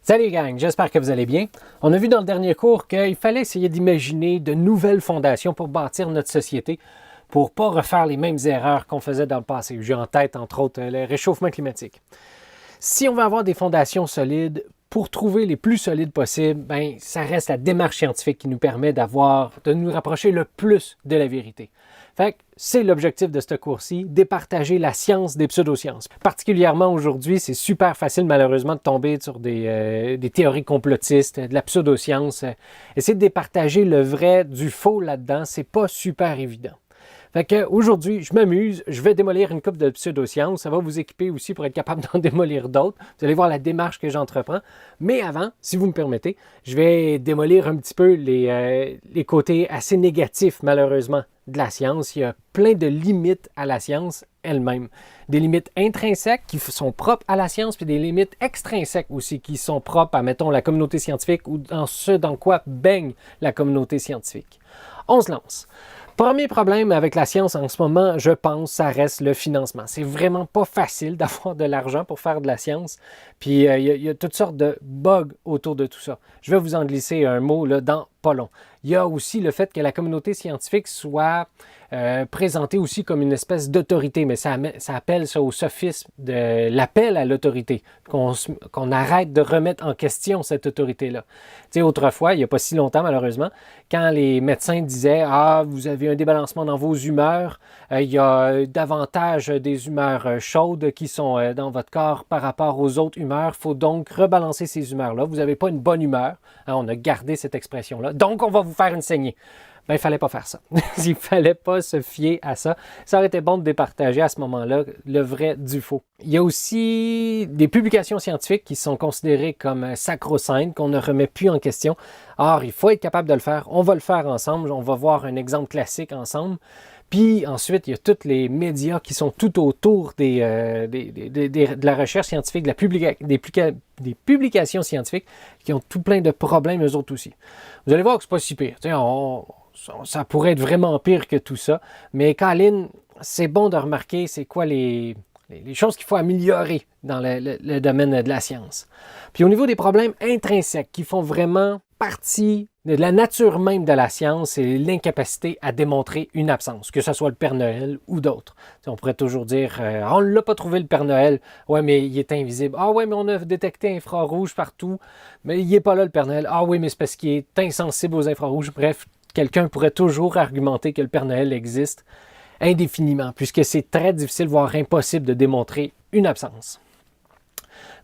Salut gang, j'espère que vous allez bien. On a vu dans le dernier cours qu'il fallait essayer d'imaginer de nouvelles fondations pour bâtir notre société, pour ne pas refaire les mêmes erreurs qu'on faisait dans le passé. J'ai en tête, entre autres, le réchauffement climatique. Si on veut avoir des fondations solides, pour trouver les plus solides possibles, ça reste la démarche scientifique qui nous permet de nous rapprocher le plus de la vérité. Fait que c'est l'objectif de ce cours-ci, départager la science des pseudosciences. Particulièrement aujourd'hui, c'est super facile malheureusement de tomber sur des théories complotistes, de la pseudoscience. Essayer de départager le vrai du faux là-dedans, c'est pas super évident. Fait qu'aujourd'hui, je m'amuse, je vais démolir une couple de pseudosciences. Ça va vous équiper aussi pour être capable d'en démolir d'autres. Vous allez voir la démarche que j'entreprends. Mais avant, si vous me permettez, je vais démolir un petit peu les côtés assez négatifs, malheureusement, de la science. Il y a plein de limites à la science elle-même. Des limites intrinsèques qui sont propres à la science, puis des limites extrinsèques aussi qui sont propres à, mettons, la communauté scientifique ou dans ce dans quoi baigne la communauté scientifique. On se lance. Premier problème avec la science en ce moment, je pense, ça reste le financement. C'est vraiment pas facile d'avoir de l'argent pour faire de la science. Puis il y a toutes sortes de bugs autour de tout ça. Je vais vous en glisser un mot là, dans pas long. Il y a aussi le fait que la communauté scientifique soit présentée aussi comme une espèce d'autorité, mais ça appelle ça au sophisme de l'appel à l'autorité, qu'on arrête de remettre en question cette autorité-là. Tu sais, autrefois, il n'y a pas si longtemps malheureusement, quand les médecins disaient « Ah, vous avez un débalancement dans vos humeurs, il y a davantage des humeurs chaudes qui sont dans votre corps par rapport aux autres humeurs, il faut donc rebalancer ces humeurs-là. Vous n'avez pas une bonne humeur. » On a gardé cette expression-là. Donc, on va vous faire une saignée. Il ne fallait pas faire ça. Il ne fallait pas se fier à ça. Ça aurait été bon de départager à ce moment-là le vrai du faux. Il y a aussi des publications scientifiques qui sont considérées comme sacro-saintes, qu'on ne remet plus en question. Or, il faut être capable de le faire. On va le faire ensemble. On va voir un exemple classique ensemble. Puis ensuite, il y a tous les médias qui sont tout autour de la recherche scientifique, des publications scientifiques qui ont tout plein de problèmes eux autres aussi. Vous allez voir que c'est pas si pire. Ça pourrait être vraiment pire que tout ça. Mais Colin, c'est bon de remarquer c'est quoi les choses qu'il faut améliorer dans le domaine de la science. Puis au niveau des problèmes intrinsèques qui font vraiment partie de la nature même de la science, c'est l'incapacité à démontrer une absence, que ce soit le Père Noël ou d'autres. On pourrait toujours dire « On ne l'a pas trouvé le Père Noël, ouais mais il est invisible. Ah ouais mais on a détecté infrarouge partout, mais il n'est pas là le Père Noël. Ah oui mais c'est parce qu'il est insensible aux infrarouges. » Bref, quelqu'un pourrait toujours argumenter que le Père Noël existe indéfiniment, puisque c'est très difficile, voire impossible de démontrer une absence.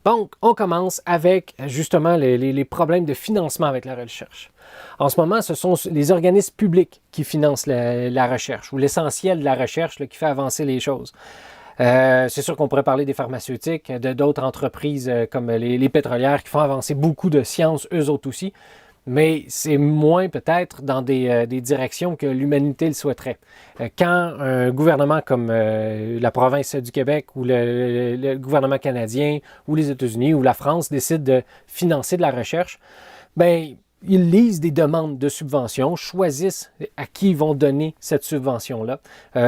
Donc, on commence avec justement les problèmes de financement avec la recherche. En ce moment, ce sont les organismes publics qui financent la recherche, ou l'essentiel de la recherche là, qui fait avancer les choses. C'est sûr qu'on pourrait parler des pharmaceutiques, d'autres entreprises comme les pétrolières qui font avancer beaucoup de sciences, eux autres aussi. Mais c'est moins peut-être dans des directions que l'humanité le souhaiterait. Quand un gouvernement comme la province du Québec ou le gouvernement canadien ou les États-Unis ou la France décident de financer de la recherche, ils lisent des demandes de subventions, choisissent à qui ils vont donner cette subvention-là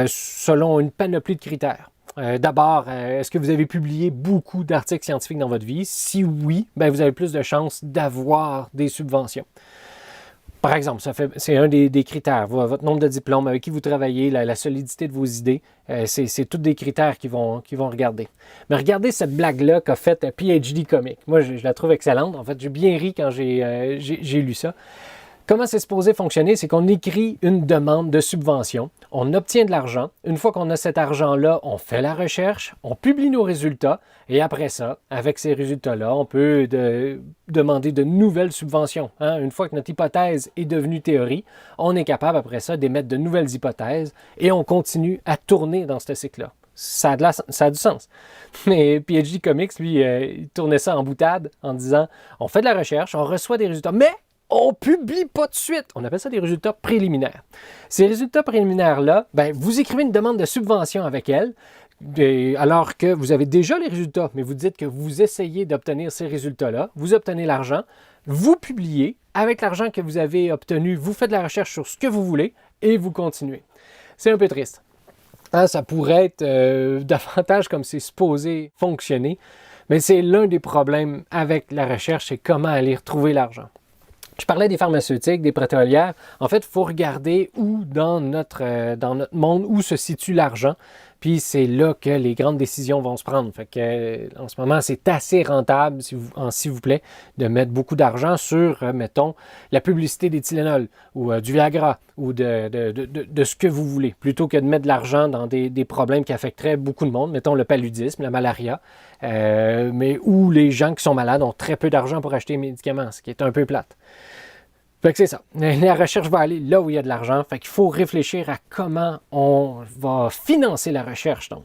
selon une panoplie de critères. D'abord, est-ce que vous avez publié beaucoup d'articles scientifiques dans votre vie? Si oui, vous avez plus de chances d'avoir des subventions. Par exemple, c'est un des critères. Votre nombre de diplômes, avec qui vous travaillez, la solidité de vos idées, c'est tous des critères qu'ils vont regarder. Mais regardez cette blague-là qu'a faite PhD Comic. Moi, je la trouve excellente. En fait, j'ai bien ri quand j'ai lu ça. Comment c'est supposé fonctionner? C'est qu'on écrit une demande de subvention, on obtient de l'argent. Une fois qu'on a cet argent-là, on fait la recherche, on publie nos résultats et après ça, avec ces résultats-là, on peut demander de nouvelles subventions. Une fois que notre hypothèse est devenue théorie, on est capable après ça d'émettre de nouvelles hypothèses et on continue à tourner dans ce cycle-là. Ça a du sens. Mais PhD Comics, lui, il tournait ça en boutade en disant « On fait de la recherche, on reçoit des résultats, mais on ne publie pas de suite. » On appelle ça des résultats préliminaires. Ces résultats préliminaires-là, vous écrivez une demande de subvention avec elle, alors que vous avez déjà les résultats, mais vous dites que vous essayez d'obtenir ces résultats-là, vous obtenez l'argent, vous publiez, avec l'argent que vous avez obtenu, vous faites de la recherche sur ce que vous voulez et vous continuez. C'est un peu triste. Ça pourrait être davantage comme c'est supposé fonctionner. Mais c'est l'un des problèmes avec la recherche, c'est comment aller retrouver l'argent. Je parlais des pharmaceutiques, des pétrolières. En fait, il faut regarder où dans notre monde, où se situe l'argent. Puis c'est là que les grandes décisions vont se prendre. Fait que, en ce moment, c'est assez rentable, s'il vous plaît, de mettre beaucoup d'argent sur, mettons, la publicité des Tylenol ou du Viagra ou de ce que vous voulez, plutôt que de mettre de l'argent dans des problèmes qui affecteraient beaucoup de monde, mettons le paludisme, la malaria, mais où les gens qui sont malades ont très peu d'argent pour acheter des médicaments, ce qui est un peu plate. Fait que c'est ça. La recherche va aller là où il y a de l'argent. Fait qu'il faut réfléchir à comment on va financer la recherche. Donc,